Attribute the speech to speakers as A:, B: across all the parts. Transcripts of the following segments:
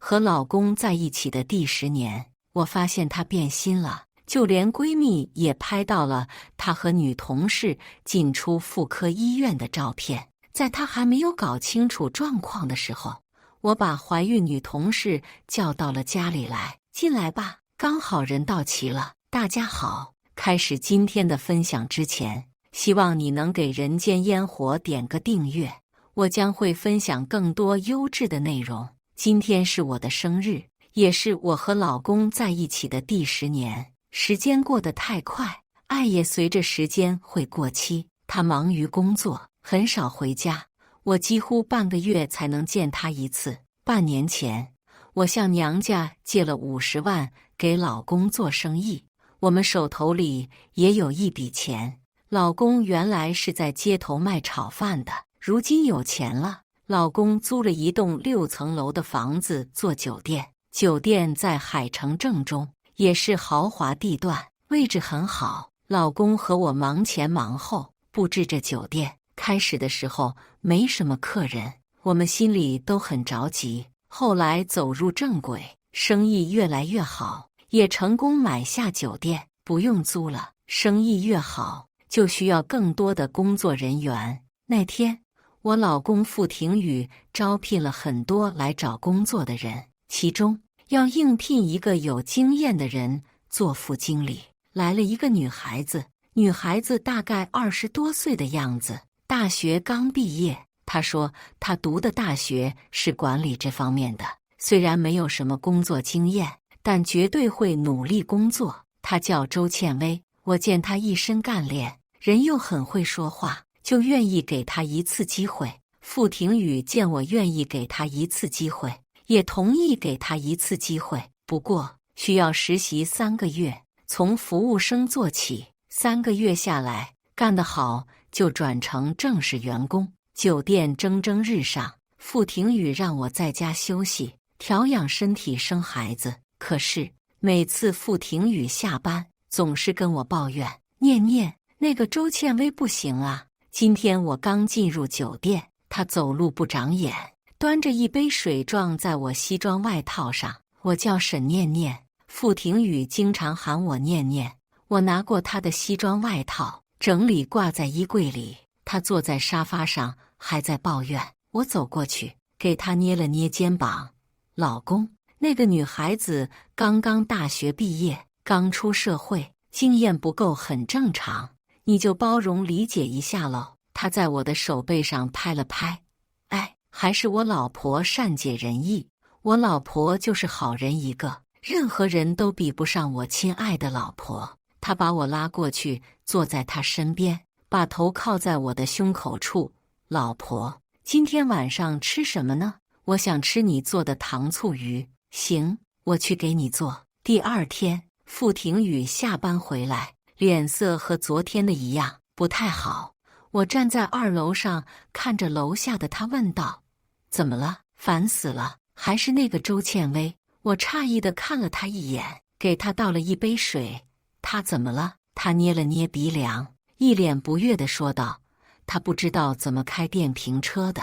A: 和老公在一起的第10年，我发现她变心了，就连闺蜜也拍到了她和女同事进出妇科医院的照片。在她还没有搞清楚状况的时候，我把怀孕女同事叫到了家里来。进来吧，刚好人到齐了。大家好，开始今天的分享之前，希望你能给人间烟火点个订阅，我将会分享更多优质的内容。今天是我的生日，也是我和老公在一起的第10年。时间过得太快，爱也随着时间会过期。他忙于工作，很少回家，我几乎半个月才能见他一次。半年前，我向娘家借了50万给老公做生意，我们手头里也有一笔钱。老公原来是在街头卖炒饭的，如今有钱了。老公租了一栋6层楼的房子做酒店，酒店在海城正中，也是豪华地段，位置很好。老公和我忙前忙后布置着酒店。开始的时候没什么客人，我们心里都很着急。后来走入正轨，生意越来越好，也成功买下酒店，不用租了。生意越好，就需要更多的工作人员。那天，我老公付廷宇招聘了很多来找工作的人，其中要应聘一个有经验的人做副经理。来了一个女孩子，女孩子大概20多岁的样子，大学刚毕业。她说她读的大学是管理这方面的，虽然没有什么工作经验，但绝对会努力工作。她叫周倩薇，我见她一身干练，人又很会说话，就愿意给她一次机会。付廷宇见我愿意给她一次机会，也同意给她一次机会，不过需要实习3个月，从服务生做起，3个月下来，干得好就转成正式员工。酒店蒸蒸日上，付廷宇让我在家休息，调养身体，生孩子。可是每次付廷宇下班，总是跟我抱怨：“念念，那个周倩薇不行啊。”今天我刚进入酒店，她走路不长眼，端着一杯水撞在我西装外套上。我叫沈念念，付廷宇经常喊我念念。我拿过他的西装外套，整理挂在衣柜里。他坐在沙发上，还在抱怨。我走过去，给他捏了捏肩膀：“老公，那个女孩子刚刚大学毕业，刚出社会，经验不够很正常，你就包容理解一下喽。”他在我的手背上拍了拍：“哎，还是我老婆善解人意，我老婆就是好人一个，任何人都比不上我亲爱的老婆。”他把我拉过去，坐在他身边，把头靠在我的胸口处：“老婆，今天晚上吃什么呢？我想吃你做的糖醋鱼。”“行，我去给你做。”第2天，付廷宇下班回来，脸色和昨天的一样，不太好。我站在2楼上，看着楼下的他问道：“怎么了？烦死了，还是那个周倩薇？”我诧异地看了他一眼，给他倒了一杯水。他怎么了？他捏了捏鼻梁，一脸不悦地说道：“他不知道怎么开电瓶车的。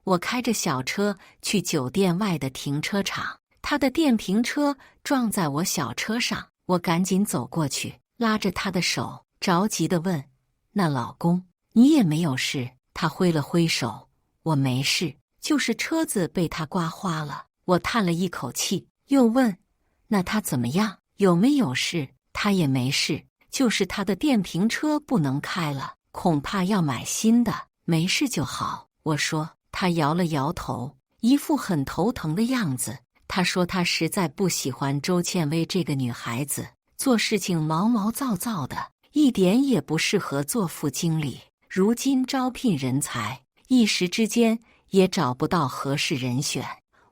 A: 我开着小车去酒店外的停车场，他的电瓶车撞在我小车上。”我赶紧走过去，拉着他的手，着急地问：“那老公，你也没有事？”他挥了挥手：“我没事，就是车子被他刮花了。”我叹了一口气，又问：“那他怎么样？有没有事？”他也没事，就是他的电瓶车不能开了，恐怕要买新的，没事就好。我说。他摇了摇头，一副很头疼的样子。他说他实在不喜欢周倩薇这个女孩子，做事情毛毛躁躁的，一点也不适合做副经理。如今招聘人才，一时之间也找不到合适人选，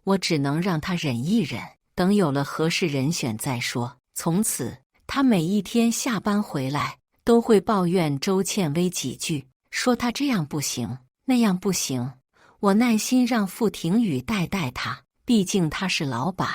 A: 我只能让他忍一忍，等有了合适人选再说。从此他每一天下班回来都会抱怨周倩薇几句，说她这样不行，那样不行。我耐心让付廷宇带他，毕竟他是老板，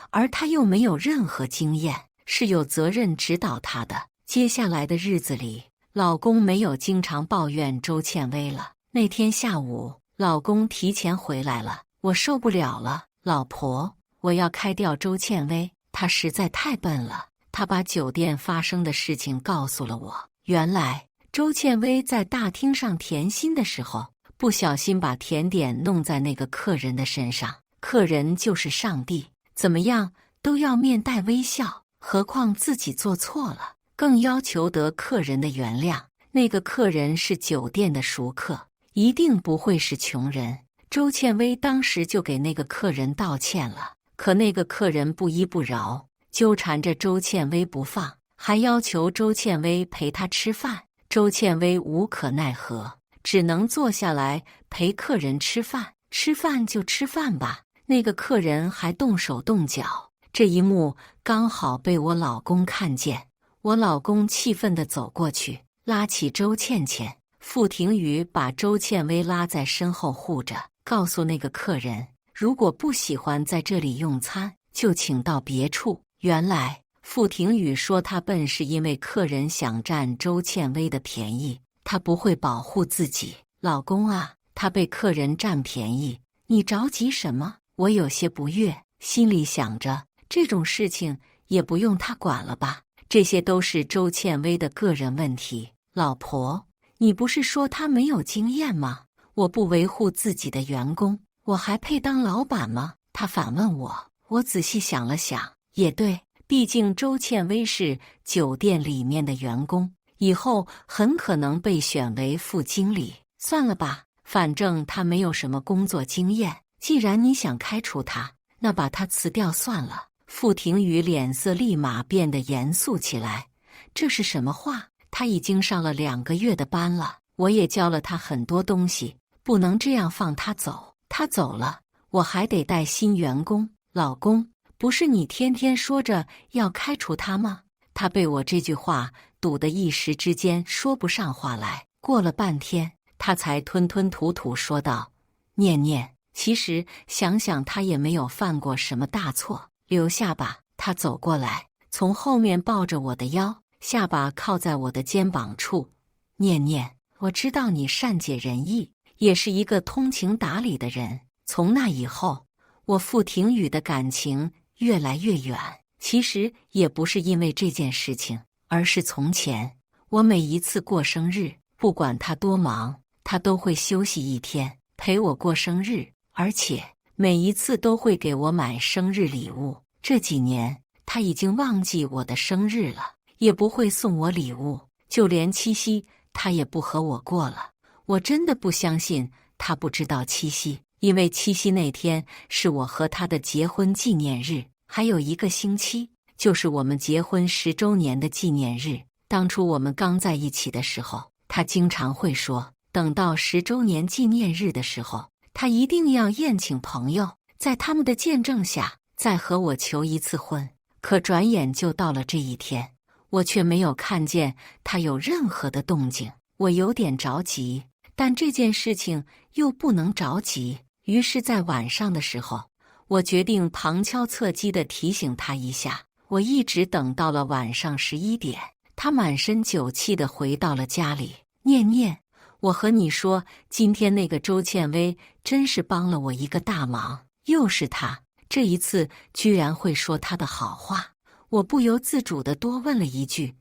A: 而他又没有任何经验，是有责任指导他的。接下来的日子里，老公没有经常抱怨周倩薇了。那天下午，老公提前回来了，我受不了了：“老婆，我要开掉周倩薇，她实在太笨了。她把酒店发生的事情告诉了我。原来周倩薇在大厅上甜心的时候，不小心把甜点弄在那个客人的身上。客人就是上帝，怎么样都要面带微笑，何况自己做错了，更要求得客人的原谅。那个客人是酒店的熟客，一定不会是穷人。周倩薇当时就给那个客人道歉了，可那个客人不依不饶，纠缠着周倩薇不放，还要求周倩薇陪他吃饭。周倩薇无可奈何，只能坐下来陪客人吃饭。吃饭就吃饭吧，那个客人还动手动脚。这一幕刚好被我老公看见，我老公气愤地走过去，拉起周倩倩。傅庭宇把周倩薇拉在身后护着，告诉那个客人，如果不喜欢在这里用餐，就请到别处。原来傅庭宇说他笨是因为客人想占周倩薇的便宜，他不会保护自己。老公啊，他被客人占便宜，你着急什么？我有些不悦，心里想着这种事情也不用他管了吧，这些都是周倩薇的个人问题。老婆，你不是说他没有经验吗？我不维护自己的员工，我还配当老板吗？他反问我。我仔细想了想，也对，毕竟周倩薇是酒店里面的员工，以后很可能被选为副经理。算了吧，反正他没有什么工作经验，既然你想开除他，那把他辞掉算了。傅庭宇脸色立马变得严肃起来。这是什么话？他已经上了2个月的班了，我也教了他很多东西，不能这样放他走。他走了，我还得带新员工。老公，不是你天天说着要开除他吗？他被我这句话堵得一时之间说不上话来。过了半天，他才吞吞吐吐说道：念念，其实想想他也没有犯过什么大错，留下吧。他走过来，从后面抱着我的腰，下巴靠在我的肩膀处。念念，我知道你善解人意，也是一个通情达理的人。从那以后，我傅庭宇的感情越来越远。其实也不是因为这件事情，而是从前我每一次过生日，不管他多忙，他都会休息1天陪我过生日，而且每一次都会给我买生日礼物。这几年他已经忘记我的生日了，也不会送我礼物，就连七夕他也不和我过了。我真的不相信他不知道七夕，因为七夕那天是我和他的结婚纪念日，还有1个星期就是我们结婚10周年的纪念日。当初我们刚在一起的时候，他经常会说，等到10周年纪念日的时候，他一定要宴请朋友，在他们的见证下再和我求一次婚。可转眼就到了这一天，我却没有看见他有任何的动静。我有点着急，但这件事情又不能着急。于是在晚上的时候，我决定旁敲侧击地提醒他一下。我一直等到了晚上11点，他满身酒气地回到了家里。念念，我和你说，今天那个周倩薇真是帮了我一个大忙。又是他，这一次居然会说他的好话。我不由自主地多问了一句，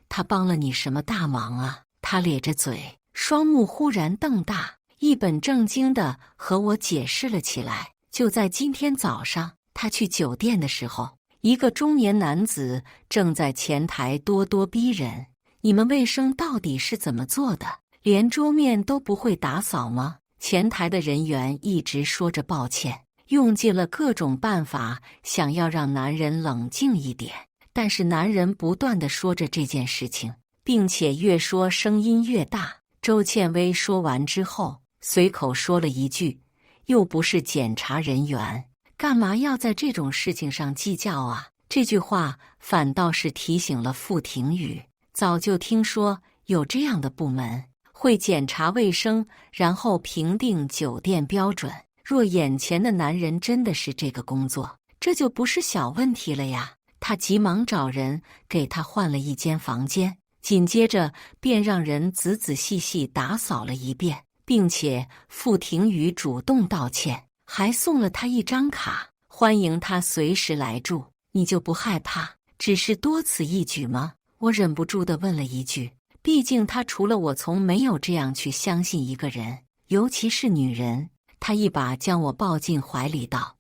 A: 他帮了你什么大忙啊？他咧着嘴，双目忽然瞪大，一本正经地和我解释了起来。就在今天早上，他去酒店的时候，一个中年男子正在前台咄咄逼人。你们卫生到底是怎么做的？连桌面都不会打扫吗？前台的人员一直说着抱歉，用尽了各种办法想要让男人冷静一点，但是男人不断地说着这件事情，并且越说声音越大。周倩薇说完之后，随口说了一句，又不是检查人员，干嘛要在这种事情上计较啊？这句话反倒是提醒了傅庭宇，早就听说有这样的部门，会检查卫生，然后评定酒店标准。若眼前的男人真的是这个工作，这就不是小问题了呀。他急忙找人给他换了一间房间，紧接着便让人仔仔细细打扫了一遍，并且傅庭宇主动道歉，还送了他一张卡。欢迎他随时来住，你就不害怕？只是多此一举吗？我忍不住地问了一句。毕竟他除了我，从没有这样去相信一个人，尤其是女人。他一把将我抱进怀里道：“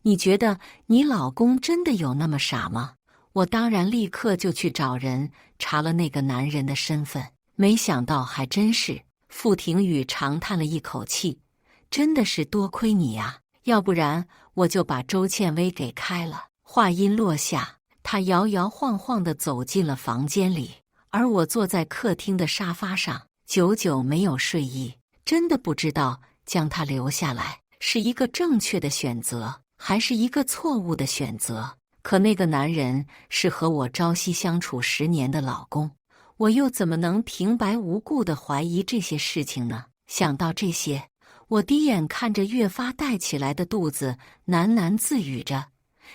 A: 你觉得你老公真的有那么傻吗？”我当然立刻就去找人查了那个男人的身份，没想到还真是。傅廷宇长叹了一口气：“真的是多亏你呀，要不然我就把周倩薇给开了。”话音落下，他摇摇晃晃地走进了房间里，而我坐在客厅的沙发上，久久没有睡意。真的不知道将他留下来是一个正确的选择，还是一个错误的选择。可那个男人是和我朝夕相处10年的老公，我又怎么能平白无故地怀疑这些事情呢？想到这些，我低眼看着越发带起来的肚子，喃喃自语着：“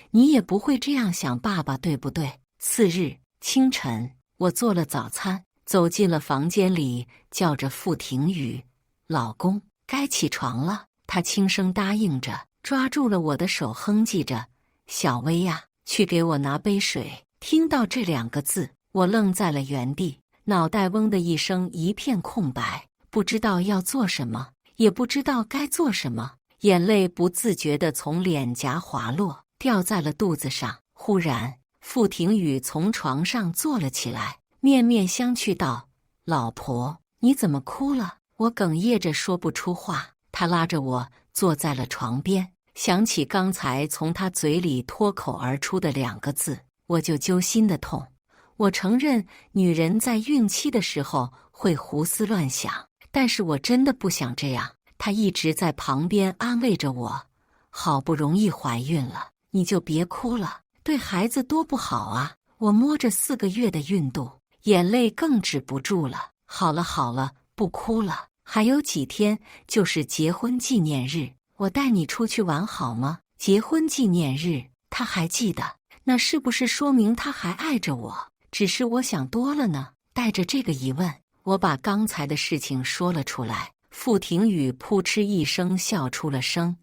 A: 你也不会这样想爸爸，对不对？”次日清晨，我做了早餐，走进了房间里，叫着傅廷宇：“老公，该起床了。”他轻声答应着，抓住了我的手，哼唧着：“小薇呀，去给我拿杯水。”听到这2个字，我愣在了原地，脑袋嗡的一声一片空白，不知道要做什么，也不知道该做什么，眼泪不自觉地从脸颊滑落，掉在了肚子上。忽然，傅廷宇从床上坐了起来，面面相觑道：“老婆，你怎么哭了？”我哽咽着说不出话。他拉着我坐在了床边，想起刚才从他嘴里脱口而出的2个字，我就揪心的痛。我承认，女人在孕期的时候会胡思乱想，但是我真的不想这样。他一直在旁边安慰着我：“好不容易怀孕了，你就别哭了，对孩子多不好啊。”我摸着4个月的孕肚，眼泪更止不住了。好了好了，不哭了，还有几天就是结婚纪念日，我带你出去玩好吗？结婚纪念日，他还记得，那是不是说明他还爱着我？只是我想多了呢。带着这个疑问，我把刚才的事情说了出来。傅廷宇扑哧一声笑出了声：“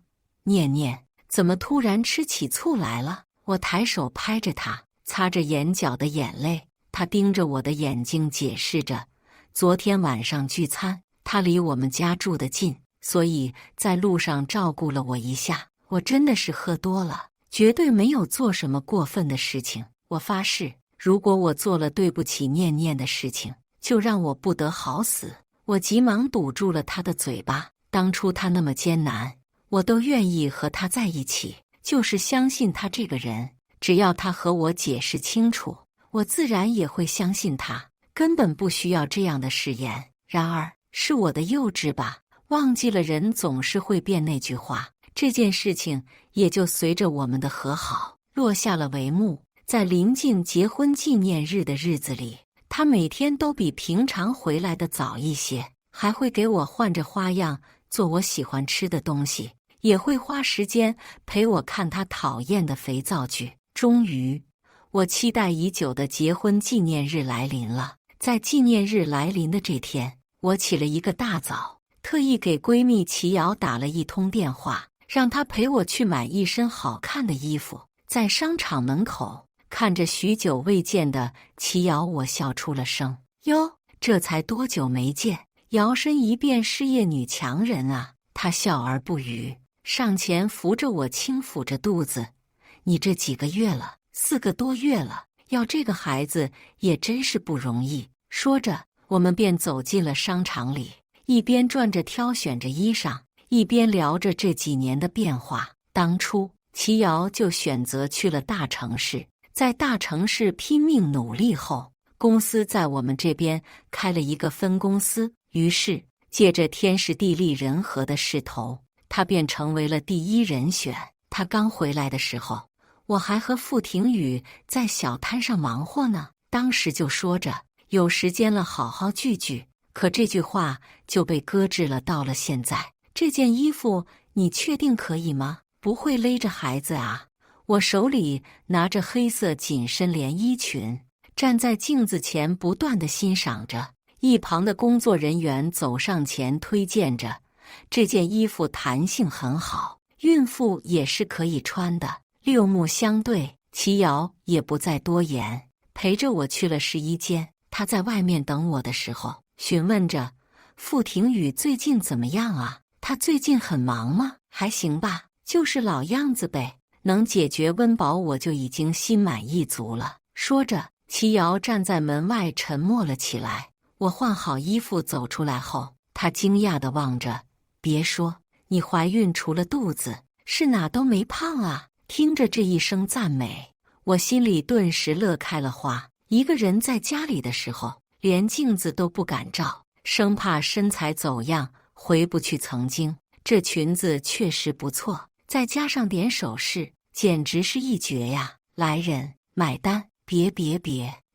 A: 念念，怎么突然吃起醋来了？”我抬手拍着他，擦着眼角的眼泪。他盯着我的眼睛解释着：“昨天晚上聚餐，他离我们家住得近，所以在路上照顾了我一下。我真的是喝多了，绝对没有做什么过分的事情。我发誓，如果我做了对不起念念的事情，就让我不得好死。”我急忙堵住了他的嘴巴。当初他那么艰难，我都愿意和他在一起，就是相信他这个人。只要他和我解释清楚，我自然也会相信他，根本不需要这样的誓言。然而，是我的幼稚吧，忘记了人总是会变那句话。这件事情也就随着我们的和好落下了帷幕。在临近结婚纪念日的日子里，他每天都比平常回来的早一些，还会给我换着花样做我喜欢吃的东西，也会花时间陪我看他讨厌的肥皂剧。终于，我期待已久的结婚纪念日来临了。在纪念日来临的这天，我起了一个大早，特意给闺蜜齐瑶打了一通电话，让她陪我去买一身好看的衣服。在商场门口，看着许久未见的齐瑶，我笑出了声：“哟，这才多久没见，摇身一变事业女强人啊！”她笑而不语，上前扶着我，轻抚着肚子：“你这几个月了，4个多月了，要这个孩子也真是不容易。”说着，我们便走进了商场里，一边转着挑选着衣裳，一边聊着这几年的变化。当初齐瑶就选择去了大城市，在大城市拼命努力后，公司在我们这边开了一个分公司，于是借着天时地利人和的势头，他便成为了第一人选。他刚回来的时候，我还和傅廷宇在小摊上忙活呢，当时就说着有时间了好好聚聚，可这句话就被搁置了。到了现在，这件衣服你确定可以吗？不会勒着孩子啊？我手里拿着黑色紧身连衣裙，站在镜子前不断地欣赏着。一旁的工作人员走上前推荐着：“这件衣服弹性很好，孕妇也是可以穿的。”六目相对，齐瑶也不再多言，陪着我去了试衣间。他在外面等我的时候，询问着傅廷宇最近怎么样啊？他最近很忙吗？还行吧，就是老样子呗，能解决温饱我就已经心满意足了。说着，齐瑶站在门外沉默了起来。我换好衣服走出来后，她惊讶地望着，别说，你怀孕除了肚子，是哪都没胖啊。听着这一声赞美，我心里顿时乐开了花。一个人在家里的时候，连镜子都不敢照，生怕身材走样，回不去曾经。这裙子确实不错，再加上点首饰，简直是一绝呀！来人，买单！别，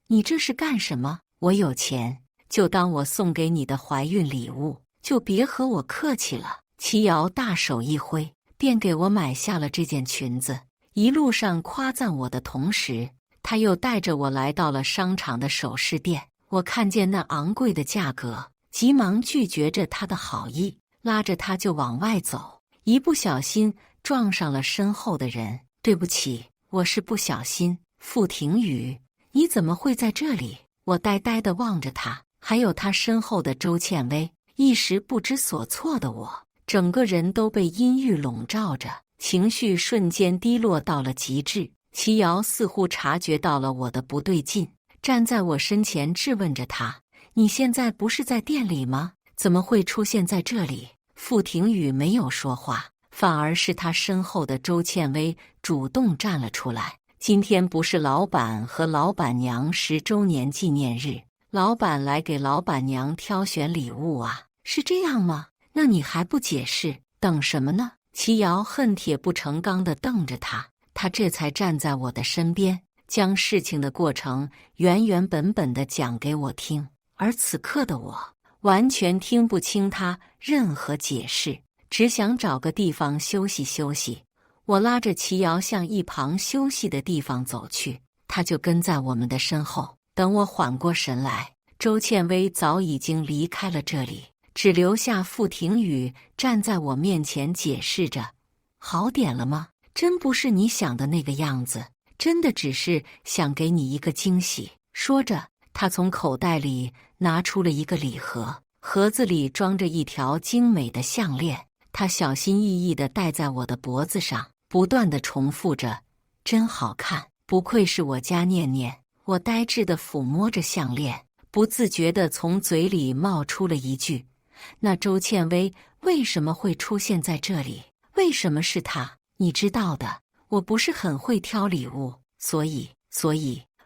A: 你这是干什么？我有钱，就当我送给你的怀孕礼物，就别和我客气了。齐瑶大手一挥，便给我买下了这件裙子。一路上夸赞我的同时，他又带着我来到了商场的首饰店。我看见那昂贵的价格，急忙拒绝着他的好意，拉着他就往外走。一不小心撞上了身后的人。对不起，我是不小心。傅廷宇，你怎么会在这里？我呆呆地望着他，还有他身后的周倩薇，一时不知所措的我，整个人都被阴郁笼罩着，情绪瞬间低落到了极致。齐瑶似乎察觉到了我的不对劲，站在我身前质问着他：“你现在不是在店里吗？怎么会出现在这里？”傅廷宇没有说话，反而是他身后的周倩薇主动站了出来。今天不是老板和老板娘10周年纪念日，老板来给老板娘挑选礼物啊，是这样吗？那你还不解释，等什么呢？齐瑶恨铁不成钢地瞪着他，他这才站在我的身边，将事情的过程原本地讲给我听。而此刻的我，完全听不清他任何解释，只想找个地方休息休息。我拉着齐瑶向一旁休息的地方走去，他就跟在我们的身后。等我缓过神来，周倩薇早已经离开了这里，只留下傅廷宇站在我面前解释着：“好点了吗？真不是你想的那个样子，真的只是想给你一个惊喜。”说着，他从口袋里拿出了一个礼盒，盒子里装着一条精美的项链，他小心翼翼地戴在我的脖子上，不断地重复着：“真好看，不愧是我家念念。”我呆滞地抚摸着项链，不自觉地从嘴里冒出了一句：“那周倩薇为什么会出现在这里？为什么是她？你知道的，我不是很会挑礼物，所以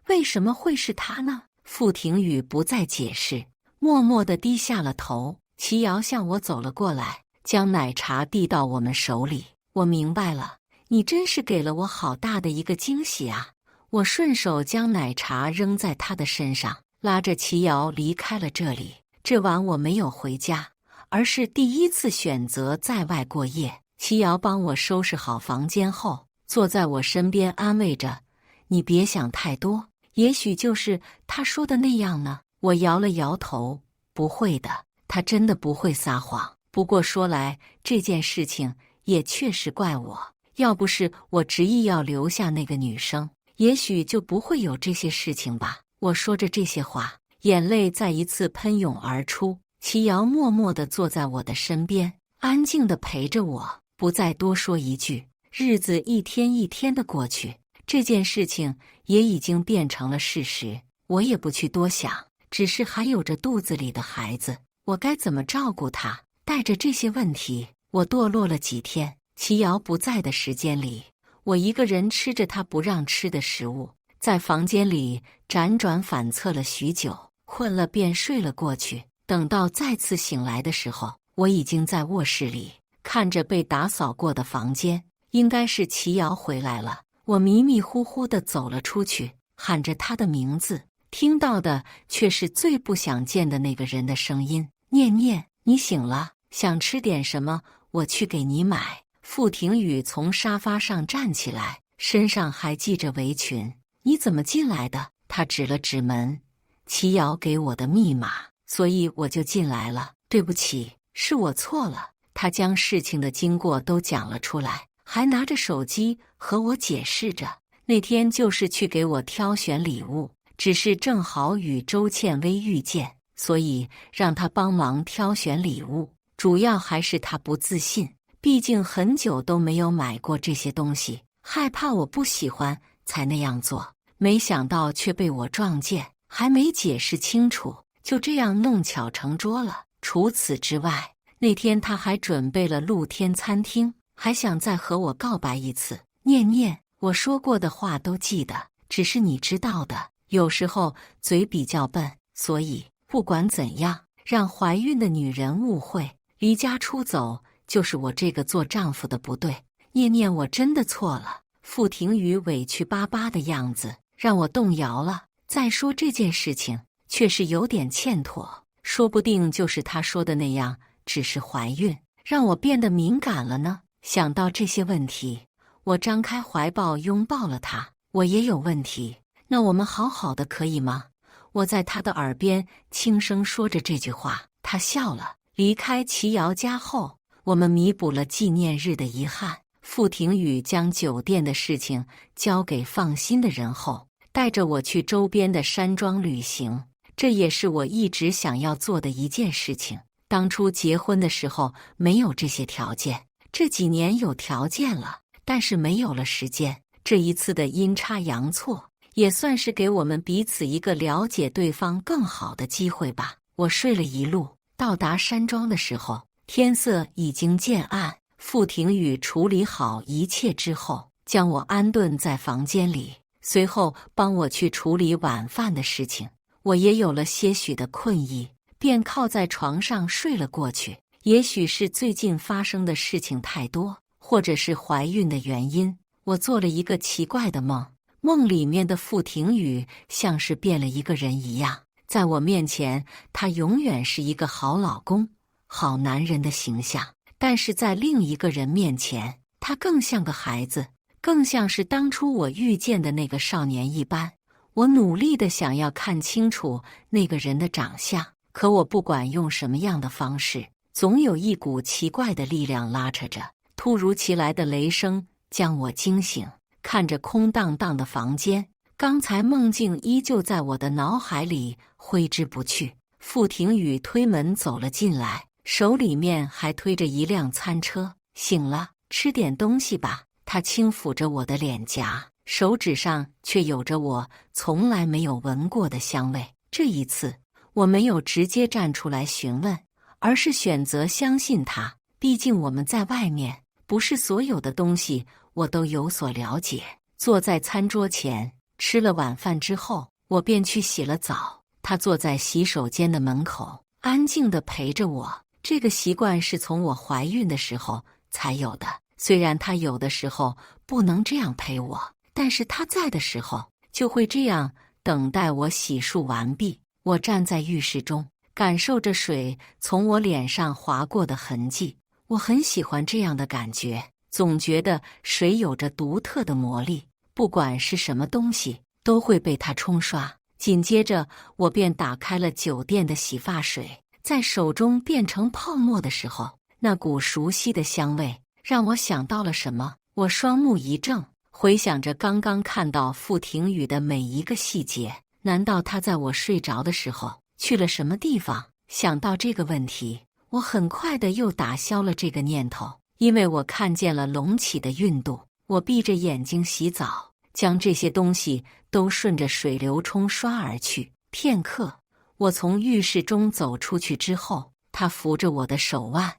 A: 为什么会是她呢？”傅廷宇不再解释，默默地低下了头。齐瑶向我走了过来，将奶茶递到我们手里。我明白了，你真是给了我好大的一个惊喜啊！我顺手将奶茶扔在他的身上，拉着齐瑶离开了这里。这晚我没有回家，而是第一次选择在外过夜。齐瑶帮我收拾好房间后，坐在我身边安慰着：“你别想太多，也许就是他说的那样呢。”我摇了摇头：“不会的，他真的不会撒谎。不过说来，这件事情也确实怪我，要不是我执意要留下那个女生，也许就不会有这些事情吧。”我说着这些话，眼泪再一次喷涌而出。齐瑶默默地坐在我的身边，安静地陪着我，不再多说一句。日子一天一天的过去，这件事情也已经变成了事实，我也不去多想，只是还有着肚子里的孩子，我该怎么照顾他？带着这些问题，我堕落了几天。齐瑶不在的时间里，我一个人吃着他不让吃的食物，在房间里辗转反侧了许久，困了便睡了过去。等到再次醒来的时候，我已经在卧室里，看着被打扫过的房间，应该是齐瑶回来了。我迷迷糊糊地走了出去，喊着他的名字，听到的却是最不想见的那个人的声音：“念念，你醒了，想吃点什么？我去给你买。”傅廷宇从沙发上站起来，身上还系着围裙。“你怎么进来的？”他指了指门：“齐瑶给我的密码，所以我就进来了。对不起，是我错了。”他将事情的经过都讲了出来，还拿着手机和我解释着，那天就是去给我挑选礼物，只是正好与周倩薇遇见，所以让她帮忙挑选礼物。主要还是她不自信，毕竟很久都没有买过这些东西，害怕我不喜欢才那样做。没想到却被我撞见，还没解释清楚，就这样弄巧成拙了。除此之外，那天他还准备了露天餐厅，还想再和我告白一次。念念，我说过的话都记得，只是你知道的，有时候嘴比较笨，所以不管怎样，让怀孕的女人误会，离家出走就是我这个做丈夫的不对。念念，我真的错了。傅庭宇委屈巴巴的样子让我动摇了。再说这件事情确实有点欠妥，说不定就是他说的那样，只是怀孕，让我变得敏感了呢。想到这些问题，我张开怀抱拥抱了他。我也有问题，那我们好好的可以吗？我在他的耳边轻声说着这句话，他笑了。离开齐瑶家后，我们弥补了纪念日的遗憾。傅庭宇将酒店的事情交给放心的人后，带着我去周边的山庄旅行，这也是我一直想要做的一件事情。当初结婚的时候没有这些条件，这几年有条件了，但是没有了时间。这一次的阴差阳错，也算是给我们彼此一个了解对方更好的机会吧。我睡了一路，到达山庄的时候，天色已经渐暗。傅庭宇处理好一切之后，将我安顿在房间里，随后帮我去处理晚饭的事情。我也有了些许的困意，便靠在床上睡了过去。也许是最近发生的事情太多，或者是怀孕的原因，我做了一个奇怪的梦。梦里面的傅庭宇像是变了一个人一样，在我面前，他永远是一个好老公、好男人的形象。但是在另一个人面前，他更像个孩子，更像是当初我遇见的那个少年一般。我努力的想要看清楚那个人的长相，可我不管用什么样的方式，总有一股奇怪的力量拉扯着。突如其来的雷声将我惊醒，看着空荡荡的房间，刚才梦境依旧在我的脑海里挥之不去。傅庭宇推门走了进来，手里面还推着一辆餐车。醒了，吃点东西吧。他轻抚着我的脸颊，手指上却有着我从来没有闻过的香味。这一次，我没有直接站出来询问，而是选择相信他。毕竟我们在外面，不是所有的东西我都有所了解。坐在餐桌前，吃了晚饭之后，我便去洗了澡。他坐在洗手间的门口，安静地陪着我。这个习惯是从我怀孕的时候才有的。虽然他有的时候不能这样陪我，但是他在的时候就会这样等待我洗漱完毕。我站在浴室中，感受着水从我脸上划过的痕迹。我很喜欢这样的感觉，总觉得水有着独特的魔力，不管是什么东西都会被它冲刷。紧接着，我便打开了酒店的洗发水。在手中变成泡沫的时候，那股熟悉的香味让我想到了什么。我双目一睁，回想着刚刚看到傅庭宇的每一个细节。难道他在我睡着的时候去了什么地方？想到这个问题，我很快的又打消了这个念头，因为我看见了隆起的孕肚。我闭着眼睛洗澡，将这些东西都顺着水流冲刷而去。片刻，我从浴室中走出去之后，他扶着我的手腕，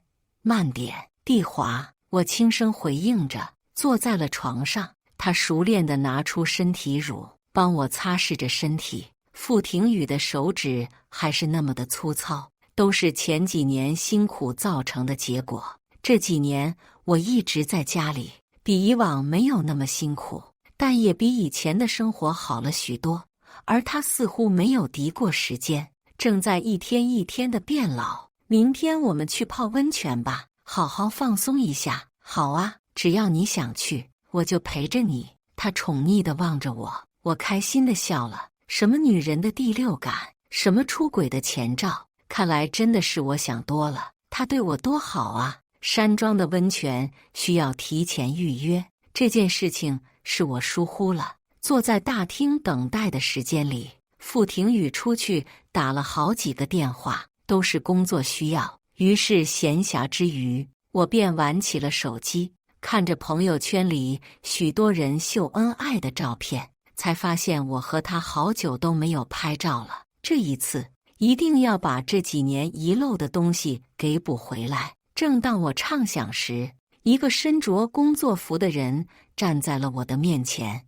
A: 慢点，地滑。我轻声回应着，坐在了床上。他熟练地拿出身体乳，帮我擦拭着身体。傅庭宇的手指还是那么的粗糙，都是前几年辛苦造成的结果。这几年我一直在家里，比以往没有那么辛苦，但也比以前的生活好了许多。而他似乎没有敌过时间，正在一天一天的变老。明天我们去泡温泉吧，好好放松一下。好啊，只要你想去，我就陪着你。他宠溺地望着我，我开心地笑了。什么女人的第六感，什么出轨的前兆，看来真的是我想多了。他对我多好啊，山庄的温泉需要提前预约，这件事情是我疏忽了。坐在大厅等待的时间里，傅廷宇出去打了好几个电话，都是工作需要。于是闲暇之余，我便玩起了手机，看着朋友圈里许多人秀恩爱的照片，才发现我和他好久都没有拍照了。这一次一定要把这几年遗漏的东西给补回来。正当我畅想时，一个身着工作服的人站在了我的面前。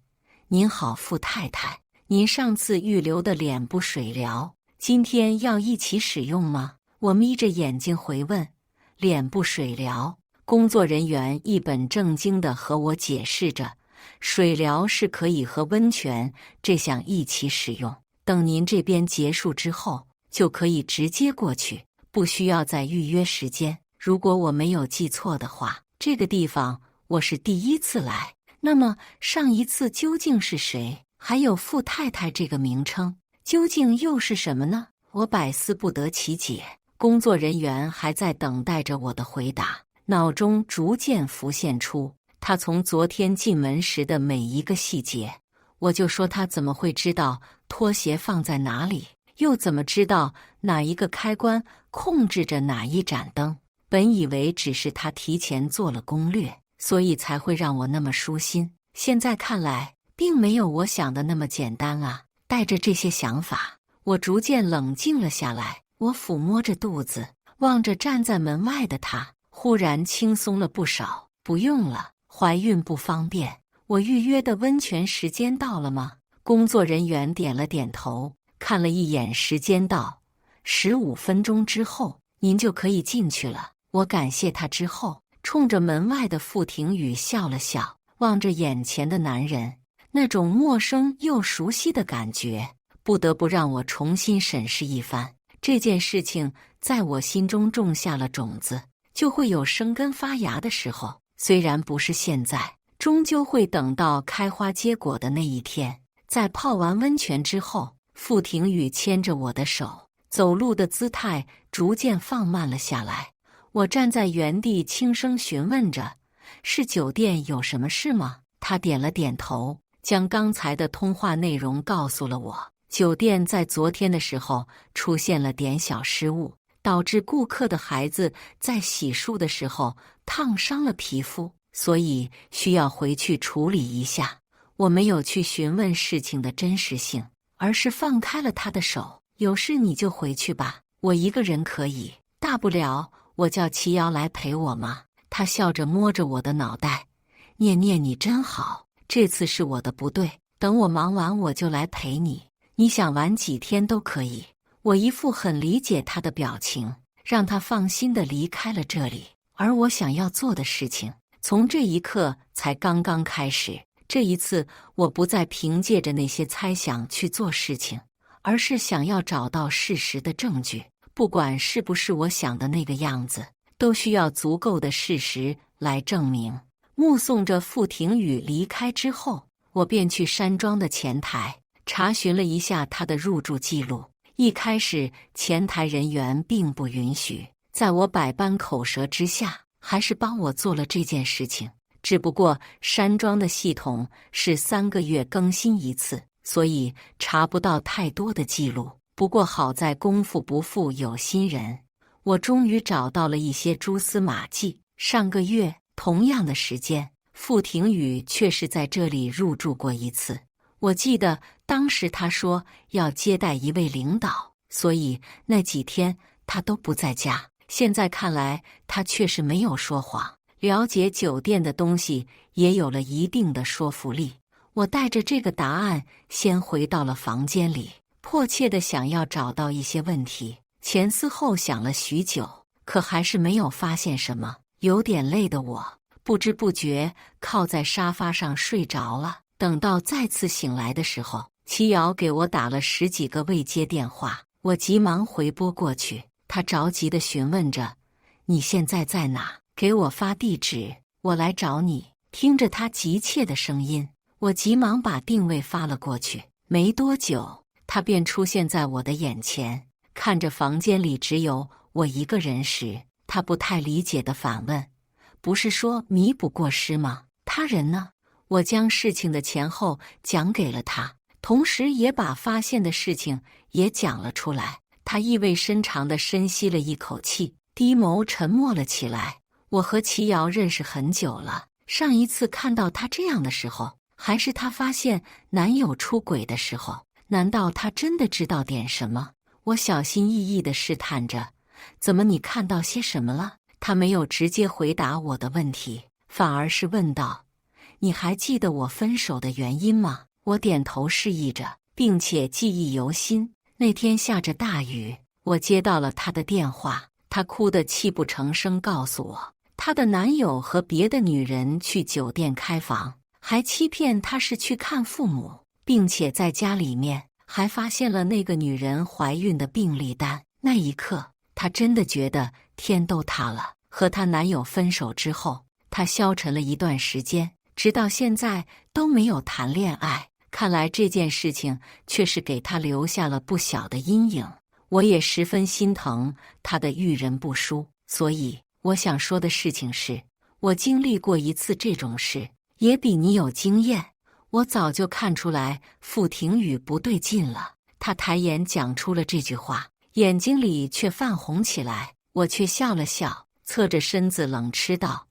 A: 您好，傅太太，您上次预留的脸部水疗，今天要一起使用吗？我眯着眼睛回问。脸部水疗？工作人员一本正经地和我解释着，水疗是可以和温泉这项一起使用，等您这边结束之后，就可以直接过去，不需要再预约时间。如果我没有记错的话，这个地方我是第一次来。那么上一次究竟是谁？还有傅太太这个名称究竟又是什么呢？我百思不得其解。工作人员还在等待着我的回答，脑中逐渐浮现出他从昨天进门时的每一个细节。我就说他怎么会知道拖鞋放在哪里，又怎么知道哪一个开关控制着哪一盏灯？本以为只是他提前做了攻略，所以才会让我那么舒心。现在看来，并没有我想的那么简单啊！带着这些想法，我逐渐冷静了下来。我抚摸着肚子，望着站在门外的他，忽然轻松了不少。不用了，怀孕不方便。我预约的温泉时间到了吗？工作人员点了点头，看了一眼时间道：15分钟之后，您就可以进去了。我感谢他之后，冲着门外的傅廷宇笑了笑，望着眼前的男人，那种陌生又熟悉的感觉，不得不让我重新审视一番。这件事情在我心中种下了种子，就会有生根发芽的时候。虽然不是现在，终究会等到开花结果的那一天。在泡完温泉之后，傅廷宇牵着我的手，走路的姿态逐渐放慢了下来。我站在原地轻声询问着：“是酒店有什么事吗？”他点了点头，将刚才的通话内容告诉了我。酒店在昨天的时候出现了点小失误，导致顾客的孩子在洗漱的时候烫伤了皮肤，所以需要回去处理一下。我没有去询问事情的真实性，而是放开了他的手。有事你就回去吧，我一个人可以，大不了我叫齐瑶来陪我嘛。他笑着摸着我的脑袋，念念你真好，这次是我的不对，等我忙完我就来陪你。你想玩几天都可以。我一副很理解他的表情，让他放心地离开了这里。而我想要做的事情，从这一刻才刚刚开始。这一次，我不再凭借着那些猜想去做事情，而是想要找到事实的证据。不管是不是我想的那个样子，都需要足够的事实来证明。目送着傅廷宇离开之后，我便去山庄的前台查询了一下他的入住记录。一开始，前台人员并不允许，在我百般口舌之下，还是帮我做了这件事情。只不过山庄的系统是3个月更新一次，所以查不到太多的记录。不过好在功夫不负有心人，我终于找到了一些蛛丝马迹。上个月同样的时间，傅廷宇确实在这里入住过一次。我记得当时他说要接待一位领导，所以那几天他都不在家。现在看来，他确实没有说谎。了解酒店的东西也有了一定的说服力。我带着这个答案先回到了房间里，迫切地想要找到一些问题。前思后想了许久，可还是没有发现什么。有点累的我，不知不觉靠在沙发上睡着了。等到再次醒来的时候，齐瑶给我打了10几个未接电话，我急忙回拨过去。他着急地询问着：“你现在在哪？给我发地址，我来找你。”听着他急切的声音，我急忙把定位发了过去。没多久，他便出现在我的眼前。看着房间里只有我一个人时，他他不太理解地反问：“不是说弥补过失吗？他人呢？”我将事情的前后讲给了他，同时也把发现的事情也讲了出来。他意味深长地深吸了一口气，低眸沉默了起来。我和齐瑶认识很久了，上一次看到他这样的时候，还是他发现男友出轨的时候。难道他真的知道点什么？我小心翼翼地试探着。怎么，你看到些什么了？他没有直接回答我的问题，反而是问道：“你还记得我分手的原因吗？”我点头示意着，并且记忆犹新。那天下着大雨，我接到了她的电话，她哭得泣不成声，告诉我她的男友和别的女人去酒店开房，还欺骗她是去看父母，并且在家里面还发现了那个女人怀孕的病历单。那一刻，她真的觉得天都塌了。和她男友分手之后，她消沉了一段时间，直到现在都没有谈恋爱。看来这件事情却是给她留下了不小的阴影。我也十分心疼她的遇人不淑，所以我想说的事情是，我经历过一次这种事，也比你有经验。我早就看出来傅庭宇不对劲了。他抬眼讲出了这句话，眼睛里却泛红起来。我却笑了笑，侧着身子冷嗤道：“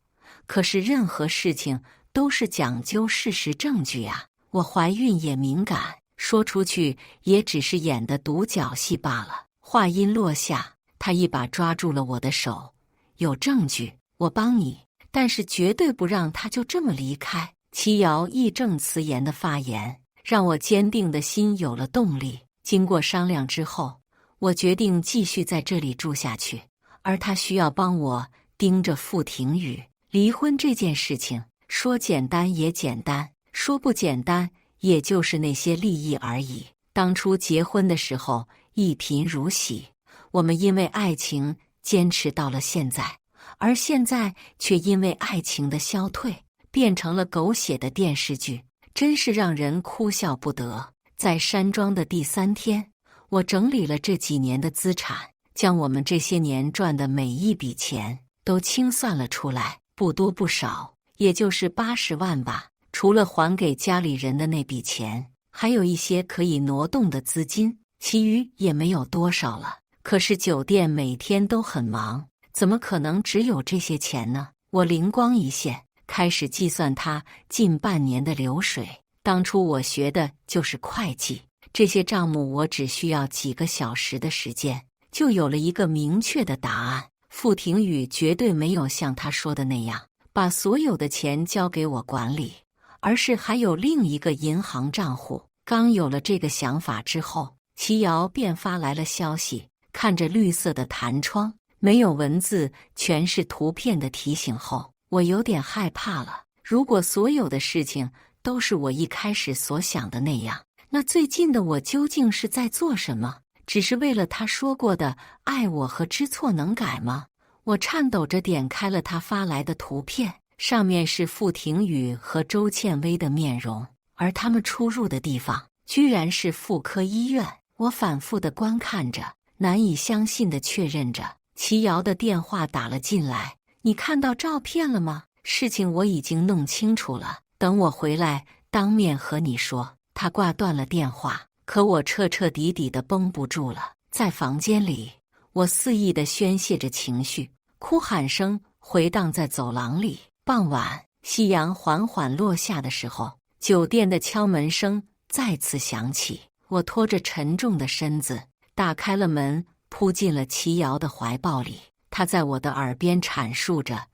A: 可是任何事情都是讲究事实证据啊。我怀孕也敏感，说出去也只是演的独角戏罢了。”话音落下，他一把抓住了我的手：“有证据，我帮你，但是绝对不让他就这么离开。”齐瑶义正辞严的发言，让我坚定的心有了动力。经过商量之后，我决定继续在这里住下去，而他需要帮我盯着傅庭宇。离婚这件事情，说简单也简单，说不简单也就是那些利益而已。当初结婚的时候一贫如洗，我们因为爱情坚持到了现在，而现在却因为爱情的消退变成了狗血的电视剧，真是让人哭笑不得。在山庄的第3天，我整理了这几年的资产，将我们这些年赚的每一笔钱都清算了出来，不多不少，也就是80万吧。除了还给家里人的那笔钱，还有一些可以挪动的资金，其余也没有多少了。可是酒店每天都很忙，怎么可能只有这些钱呢？我灵光一现，开始计算它近半年的流水。当初我学的就是会计，这些账目我只需要几个小时的时间，就有了一个明确的答案。傅庭宇绝对没有像他说的那样，把所有的钱交给我管理，而是还有另一个银行账户。刚有了这个想法之后，齐瑶便发来了消息。看着绿色的弹窗，没有文字，全是图片的提醒后，我有点害怕了。如果所有的事情都是我一开始所想的那样，那最近的我究竟是在做什么？只是为了他说过的爱我和知错能改吗？我颤抖着点开了他发来的图片，上面是傅庭宇和周倩薇的面容，而他们出入的地方居然是妇科医院。我反复地观看着，难以相信地确认着。齐瑶的电话打了进来：“你看到照片了吗？事情我已经弄清楚了，等我回来当面和你说。”他挂断了电话，可我彻彻底底的绷不住了。在房间里，我肆意地宣泄着情绪，哭喊声回荡在走廊里。傍晚，夕阳缓缓落下的时候，酒店的敲门声再次响起。我拖着沉重的身子打开了门，扑进了齐瑶的怀抱里。她在我的耳边阐述着，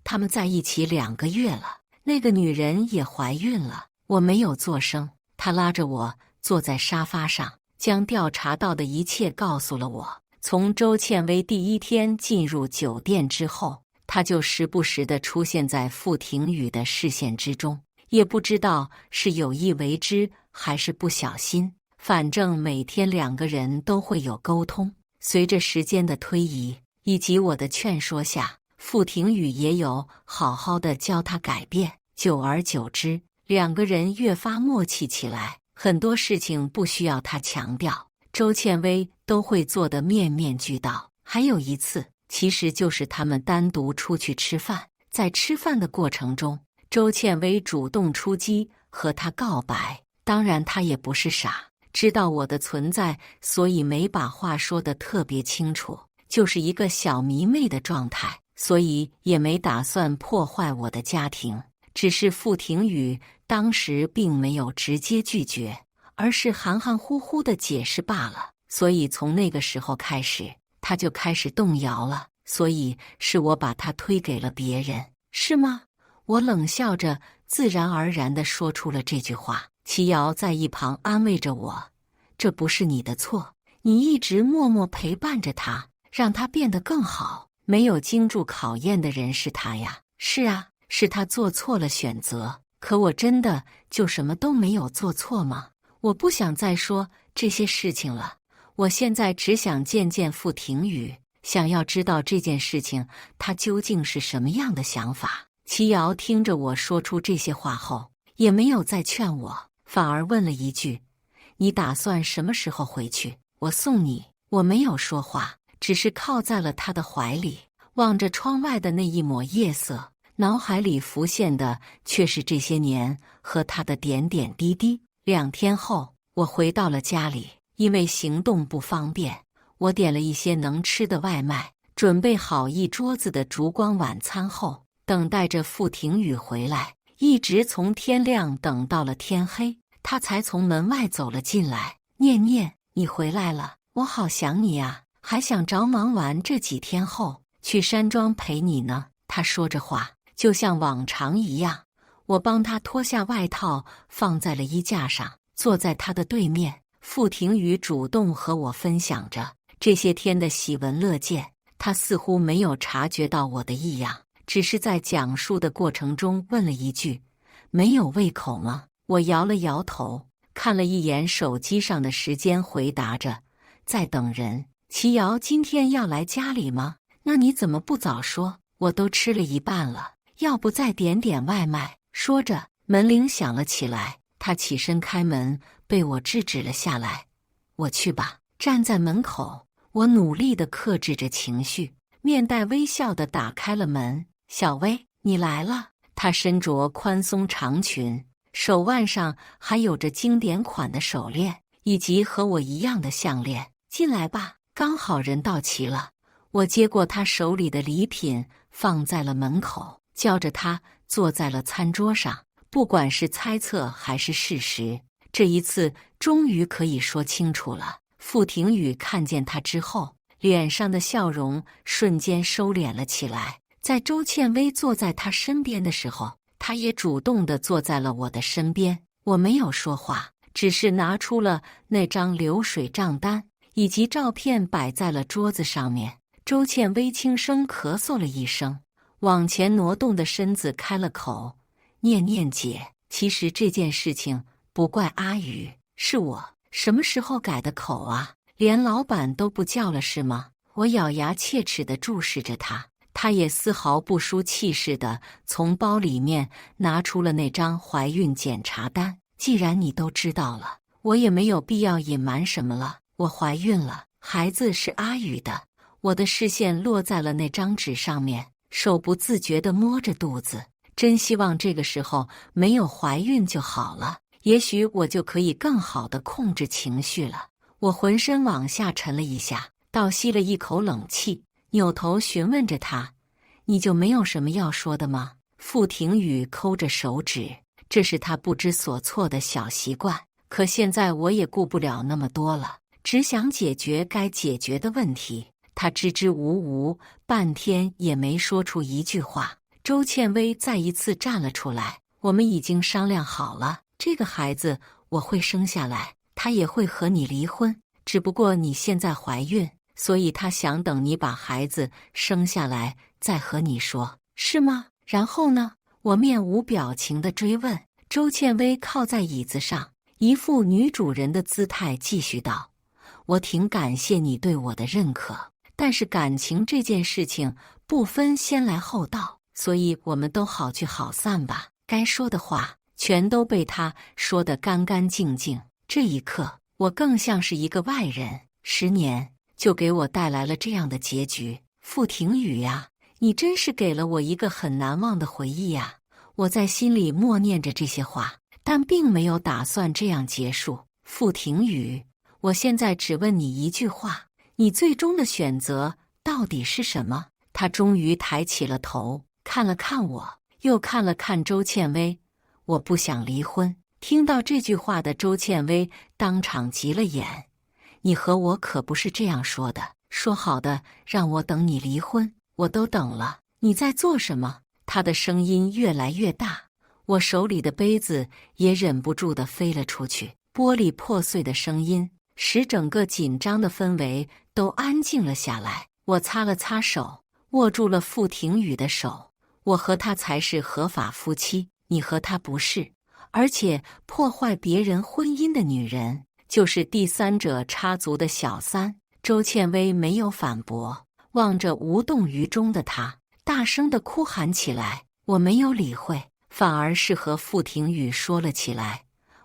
A: 他们在一起2个月了，那个女人也怀孕了。我没有作声，她拉着我坐在沙发上，将调查到的一切告诉了我。从周倩薇第1天进入酒店之后，她就时不时地出现在傅庭宇的视线之中，也不知道是有意为之还是不小心，反正每天2个人都会有沟通。随着时间的推移，以及我的劝说下，傅庭宇也有好好的教他改变。久而久之，2个人越发默契起来，很多事情不需要他强调，周倩薇都会做得面面俱到。还有一次，其实就是他们单独出去吃饭，在吃饭的过程中，周倩薇主动出击和他告白。当然，他也不是傻，知道我的存在，所以没把话说得特别清楚，就是一个小迷妹的状态，所以也没打算破坏我的家庭。只是傅庭宇当时并没有直接拒绝，而是含含糊糊的解释罢了。所以从那个时候开始，他就开始动摇了。所以是我把他推给了别人，是吗？我冷笑着，自然而然地说出了这句话。齐瑶在一旁安慰着我：“这不是你的错，你一直默默陪伴着他，让他变得更好。没有经住考验的人是他呀。”是啊，是他做错了选择。可我真的就什么都没有做错吗？我不想再说这些事情了。我现在只想见见傅庭宇，想要知道这件事情他究竟是什么样的想法。齐瑶听着我说出这些话后，也没有再劝我，反而问了一句：“你打算什么时候回去？我送你。”我没有说话，只是靠在了他的怀里，望着窗外的那一抹夜色，脑海里浮现的却是这些年和他的点点滴滴。2天后，我回到了家里，因为行动不方便，我点了一些能吃的外卖，准备好一桌子的烛光晚餐后，等待着傅庭宇回来，一直从天亮等到了天黑，他才从门外走了进来。念念，你回来了，我好想你啊，还想着忙完这几天后去山庄陪你呢。他说着话，就像往常一样，我帮他脱下外套放在了衣架上，坐在他的对面。傅庭宇主动和我分享着这些天的喜闻乐见，他似乎没有察觉到我的异样，只是在讲述的过程中问了一句：“没有胃口吗？”我摇了摇头，看了一眼手机上的时间，回答着：“在等人。”齐瑶今天要来家里吗？那你怎么不早说？我都吃了一半了，要不再点点外卖？说着，门铃响了起来，他起身开门，被我制止了下来。我去吧。站在门口，我努力地克制着情绪，面带微笑地打开了门。小薇，你来了。她身着宽松长裙，手腕上还有着经典款的手链，以及和我一样的项链。进来吧，刚好人到齐了。我接过她手里的礼品，放在了门口，叫着她坐在了餐桌上。不管是猜测还是事实，这一次终于可以说清楚了。傅庭宇看见他之后，脸上的笑容瞬间收敛了起来。在周倩薇坐在他身边的时候，他也主动地坐在了我的身边。我没有说话，只是拿出了那张流水账单以及照片摆在了桌子上面。周倩薇轻声咳嗽了一声，往前挪动的身子开了口：“念念姐，其实这件事情不怪阿宇，是我。什么时候改的口啊？连老板都不叫了是吗？”我咬牙切齿地注视着他，他也丝毫不输气似的从包里面拿出了那张怀孕检查单。既然你都知道了，我也没有必要隐瞒什么了。我怀孕了，孩子是阿宇的。我的视线落在了那张纸上面，手不自觉地摸着肚子。真希望这个时候没有怀孕就好了，也许我就可以更好地控制情绪了。我浑身往下沉了一下，倒吸了一口冷气，扭头询问着他：“你就没有什么要说的吗？”傅庭宇抠着手指，这是他不知所措的小习惯。可现在我也顾不了那么多了，只想解决该解决的问题。他支支吾吾，半天也没说出一句话。周倩薇再一次站了出来：“我们已经商量好了，这个孩子我会生下来，他也会和你离婚。只不过你现在怀孕，所以他想等你把孩子生下来再和你说，是吗？”然后呢？我面无表情地追问。周倩薇靠在椅子上，一副女主人的姿态，继续道：“我挺感谢你对我的认可，但是感情这件事情不分先来后到，所以我们都好聚好散吧。”该说的话全都被他说得干干净净。这一刻，我更像是一个外人。10年就给我带来了这样的结局。傅庭宇呀，你真是给了我一个很难忘的回忆呀！我在心里默念着这些话，但并没有打算这样结束。傅庭宇，我现在只问你一句话，你最终的选择到底是什么？他终于抬起了头，看了看我，又看了看周倩薇。我不想离婚。听到这句话的周倩薇当场急了眼。你和我可不是这样说的，说好的让我等你离婚，我都等了，你在做什么？他的声音越来越大，我手里的杯子也忍不住地飞了出去，玻璃破碎的声音使整个紧张的氛围都安静了下来。我擦了擦手，握住了傅庭宇的手。我和他才是合法夫妻，你和他不是，而且破坏别人婚姻的女人就是第三者插足的小三。周倩薇没有反驳，望着无动于衷的他，大声地哭喊起来。我没有理会，反而是和傅庭宇说了起来。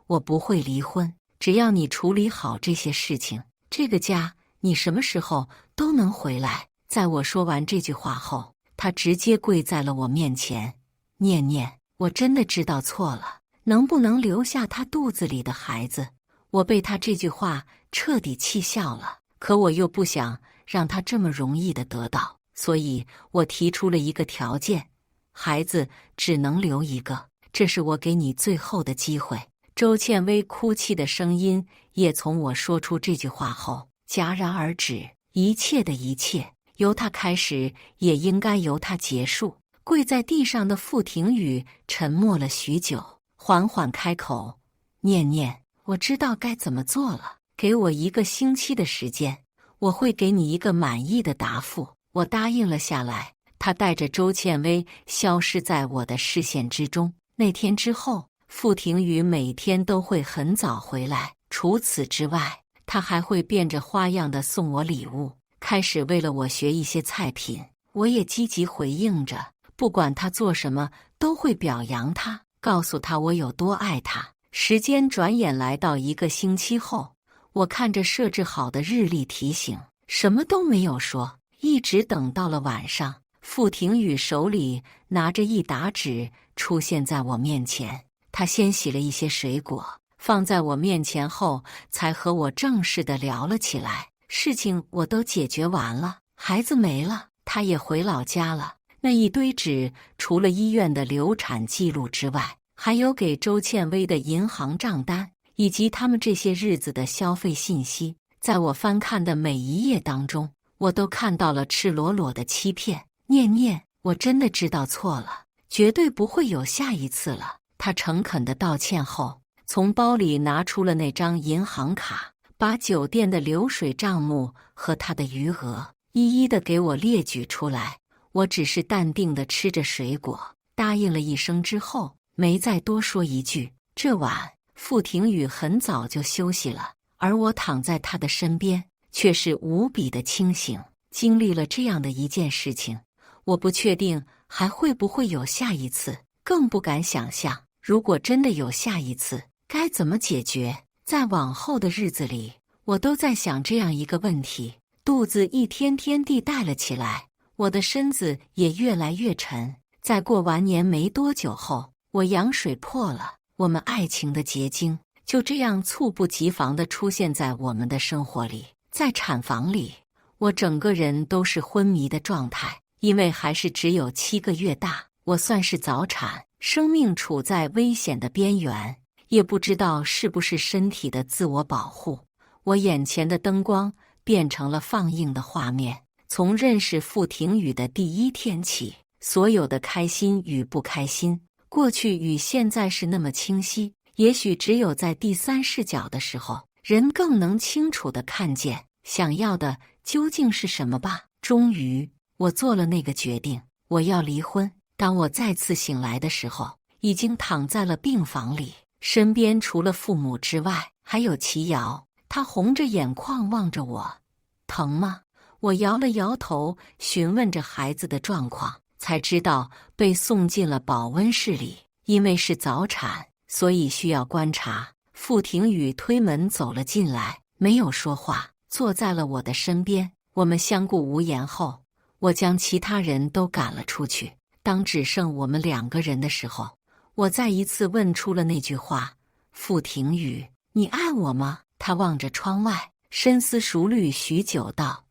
A: 我不会离婚，只要你处理好这些事情，这个家你什么时候都能回来。在我说完这句话后，他直接跪在了我面前。念念，我真的知道错了，能不能留下他肚子里的孩子？我被他这句话彻底气笑了，可我又不想让他这么容易的得到，所以我提出了一个条件，孩子只能留一个，这是我给你最后的机会。周倩薇哭泣的声音也从我说出这句话后戛然而止，一切的一切，由他开始，也应该由他结束。跪在地上的傅庭宇沉默了许久，缓缓开口：念念，我知道该怎么做了，给我1个星期的时间，我会给你一个满意的答复。我答应了下来。他带着周倩薇消失在我的视线之中。那天之后，傅庭宇每天都会很早回来，除此之外，他还会变着花样的送我礼物，开始为了我学一些菜品。我也积极回应着，不管他做什么，都会表扬他，告诉他我有多爱他。时间转眼来到1个星期后，我看着设置好的日历提醒，什么都没有说，一直等到了晚上，傅庭宇手里拿着一沓纸出现在我面前。他先洗了一些水果，放在我面前后，才和我正式的聊了起来。事情我都解决完了，孩子没了，他也回老家了。那一堆纸，除了医院的流产记录之外，还有给周倩薇的银行账单，以及他们这些日子的消费信息。在我翻看的每一页当中，我都看到了赤裸裸的欺骗。念念，我真的知道错了，绝对不会有下一次了。他诚恳地道歉后，从包里拿出了那张银行卡，把酒店的流水账目和他的余额一一地给我列举出来。我只是淡定地吃着水果，答应了一声之后，没再多说一句。这晚，傅庭宇很早就休息了，而我躺在他的身边，却是无比的清醒。经历了这样的一件事情，我不确定还会不会有下一次，更不敢想象，如果真的有下一次，该怎么解决。在往后的日子里，我都在想这样一个问题，肚子一天天地带了起来，我的身子也越来越沉。在过完年没多久后，我羊水破了，我们爱情的结晶就这样猝不及防地出现在我们的生活里。在产房里，我整个人都是昏迷的状态，因为还是只有7个月大，我算是早产，生命处在危险的边缘，也不知道是不是身体的自我保护。我眼前的灯光变成了放映的画面，从认识傅庭宇的第1天起，所有的开心与不开心，过去与现在是那么清晰。也许只有在第3视角的时候，人更能清楚地看见想要的究竟是什么吧。终于，我做了那个决定，我要离婚。当我再次醒来的时候，已经躺在了病房里，身边除了父母之外，还有齐瑶。他红着眼眶望着我，疼吗？我摇了摇头，询问着孩子的状况，才知道被送进了保温室里。因为是早产，所以需要观察。傅庭宇推门走了进来，没有说话，坐在了我的身边。我们相顾无言后，我将其他人都赶了出去。当只剩我们2个人的时候，我再一次问出了那句话：傅庭宇，你爱我吗？他望着窗外，深思熟虑许久道：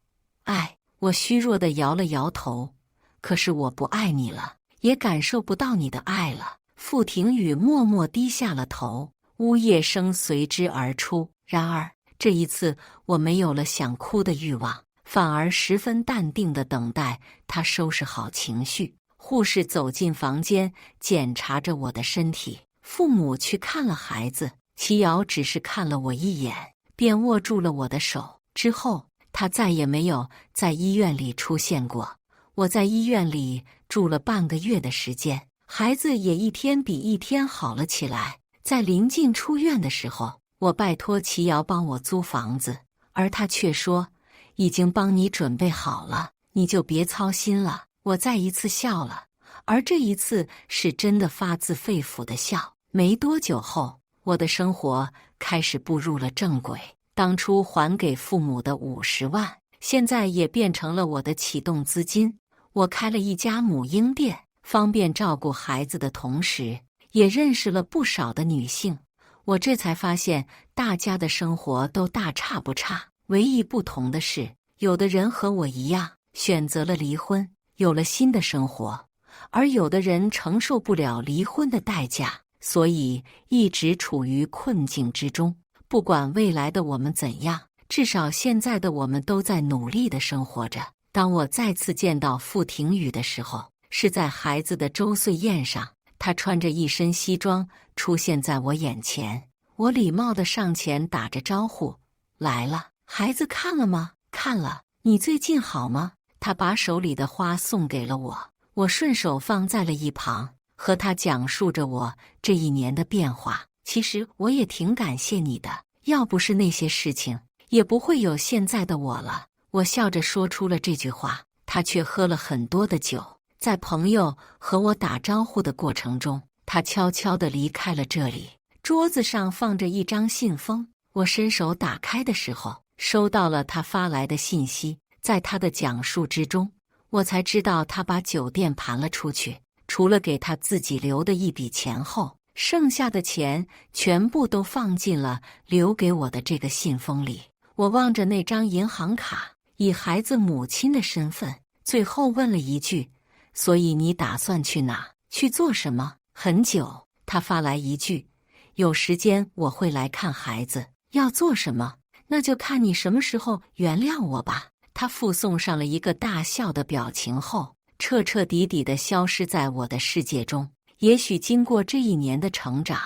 A: 爱。我虚弱地摇了摇头，可是我不爱你了，也感受不到你的爱了。傅庭宇默默低下了头，呜咽声随之而出。然而这一次我没有了想哭的欲望，反而十分淡定地等待他收拾好情绪。护士走进房间，检查着我的身体。父母去看了孩子，齐瑶只是看了我一眼，便握住了我的手。之后他再也没有在医院里出现过。我在医院里住了半个月的时间，孩子也一天比一天好了起来。在临近出院的时候，我拜托齐瑶帮我租房子，而他却说已经帮你准备好了，你就别操心了。我再一次笑了，而这一次是真的发自肺腑的笑。没多久后，我的生活开始步入了正轨。当初还给父母的50万，现在也变成了我的启动资金。我开了一家母婴店，方便照顾孩子的同时，也认识了不少的女性。我这才发现，大家的生活都大差不差，唯一不同的是，有的人和我一样选择了离婚，有了新的生活，而有的人承受不了离婚的代价，所以一直处于困境之中。不管未来的我们怎样，至少现在的我们都在努力地生活着。当我再次见到傅庭宇的时候，是在孩子的周岁宴上，他穿着一身西装出现在我眼前。我礼貌地上前打着招呼：来了，孩子看了吗？看了。你最近好吗？他把手里的花送给了我，我顺手放在了一旁，和他讲述着我这一年的变化。其实我也挺感谢你的，要不是那些事情，也不会有现在的我了。我笑着说出了这句话，他却喝了很多的酒。在朋友和我打招呼的过程中，他悄悄地离开了这里。桌子上放着一张信封，我伸手打开的时候，收到了他发来的信息。在他的讲述之中，我才知道他把酒店盘了出去，除了给他自己留的一笔钱后，剩下的钱全部都放进了留给我的这个信封里。我望着那张银行卡，以孩子母亲的身份，最后问了一句：所以你打算去哪？去做什么？很久，他发来一句：有时间我会来看孩子。要做什么？那就看你什么时候原谅我吧。他附送上了一个大笑的表情后，彻彻底底地消失在我的世界中。也许经过这一年的成长，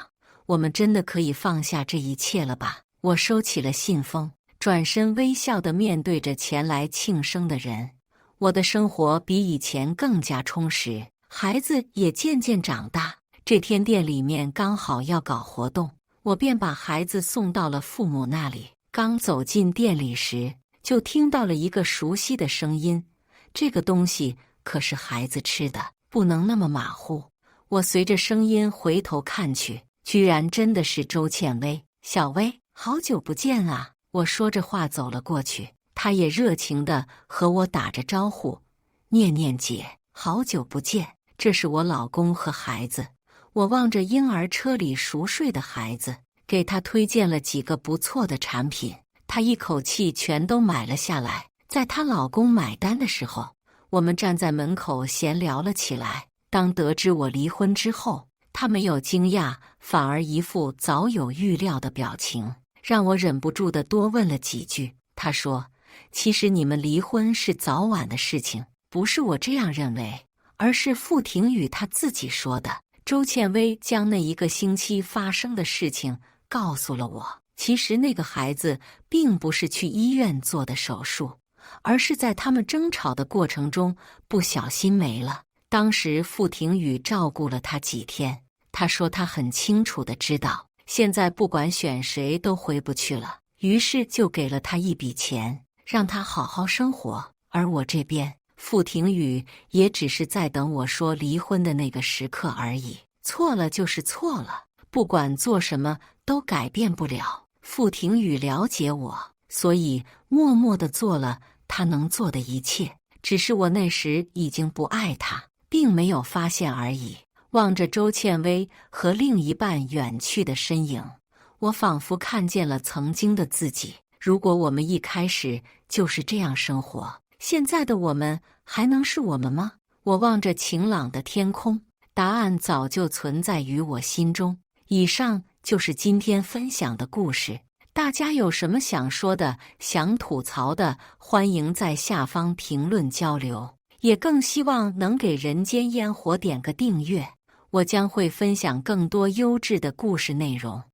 A: 我们真的可以放下这一切了吧？我收起了信封，转身微笑地面对着前来庆生的人。我的生活比以前更加充实，孩子也渐渐长大。这天店里面刚好要搞活动，我便把孩子送到了父母那里。刚走进店里时，就听到了一个熟悉的声音：这个东西可是孩子吃的，不能那么马虎。我随着声音回头看去，居然真的是周倩薇。小薇，好久不见啊！我说着话走了过去，她也热情地和我打着招呼：念念姐，好久不见。这是我老公和孩子。我望着婴儿车里熟睡的孩子，给他推荐了几个不错的产品，她一口气全都买了下来。在她老公买单的时候，我们站在门口闲聊了起来。当得知我离婚之后，他没有惊讶，反而一副早有预料的表情，让我忍不住地多问了几句。他说：其实你们离婚是早晚的事情，不是我这样认为，而是傅庭宇他自己说的。周倩薇将那一个星期发生的事情告诉了我。其实那个孩子并不是去医院做的手术，而是在他们争吵的过程中不小心没了。当时傅庭宇照顾了他几天，他说他很清楚地知道，现在不管选谁都回不去了，于是就给了他一笔钱，让他好好生活。而我这边，傅庭宇也只是在等我说离婚的那个时刻而已。错了就是错了，不管做什么都改变不了。傅庭宇了解我，所以默默地做了他能做的一切。只是我那时已经不爱他，并没有发现而已。望着周倩薇和另一半远去的身影，我仿佛看见了曾经的自己。如果我们一开始就是这样生活，现在的我们还能是我们吗？我望着晴朗的天空，答案早就存在于我心中。以上就是今天分享的故事，大家有什么想说的、想吐槽的，欢迎在下方评论交流。也更希望能给人间烟火点个订阅，我将会分享更多优质的故事内容。